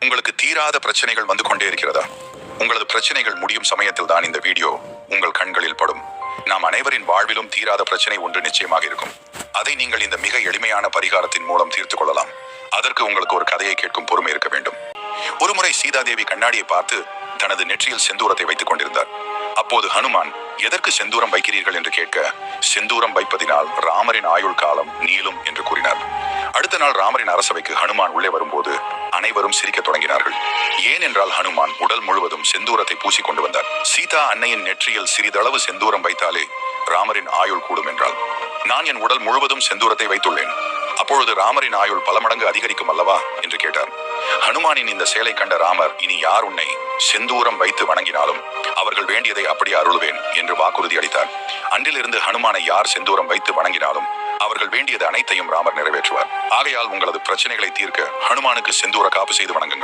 உங்களுக்கு தீராத பிரச்சனைகள் வந்து கொண்டே இருக்கிறதா? உங்களது பிரச்சனைகள் முடியும் சமயத்தில் தான் இந்த வீடியோ உங்கள் கண்களில் படும். நாம் அனைவரின் வாழ்விலும் தீராத பிரச்சனை ஒன்று நிச்சயமாக இருக்கும். அதை நீங்கள் இந்த மிக எளிமையான பரிகாரத்தின் மூலம் தீர்த்து கொள்ளலாம். அதற்கு உங்களுக்கு ஒரு கதையை கேட்கும் பொறுமை இருக்க வேண்டும். ஒருமுறை சீதாதேவி கண்ணாடியை பார்த்து தனது நெற்றியில் செந்தூரத்தை வைத்துக் கொண்டிருந்தார். அப்போது ஹனுமான், எதற்கு செந்தூரம் வைக்கிறீர்கள் என்று கேட்க, செந்தூரம் வைப்பதினால் ராமரின் ஆயுள் காலம் நீளும் என்று கூறினார். அடுத்த நாள் ராமரின் அரசவைக்கு ஹனுமான் உள்ளே வரும்போது அனைவரும் சிரிக்க தொடங்கினார்கள். ஏனென்றால் ஹனுமான் உடல் முழுவதும் செந்தூரத்தை பூசி கொண்டு வந்தார். சீதா அன்னையின் நெற்றியில் சிறிதளவு செந்தூரம் வைத்தாலே ராமரின் ஆயுள் கூடும் என்றால், நான் என் உடல் முழுவதும் செந்தூரத்தை வைத்துள்ளேன், அப்பொழுது ராமரின் ஆயுள் பல மடங்கு அதிகரிக்கும் அல்லவா என்று கேட்டார். ஹனுமானின் இந்த செயலை கண்ட ராமர், இனி யார் உன்னை செந்தூரம் வைத்து வணங்கினாலும் அவர்கள் வேண்டியதை அப்படியே அருள்வேன் என்று வாக்குறுதி அளித்தார். அன்றிலிருந்து ஹனுமானை யார் செந்தூரம் வைத்து வணங்கினாலும் அவர்கள் வேண்டியது அனைத்தையும் ராமர் நிறைவேற்றுவார். ஆகையால் உங்களது பிரச்சனைகளை தீர்க்க ஹனுமானுக்கு செந்தூர காப்பு செய்து வணங்குங்கள்.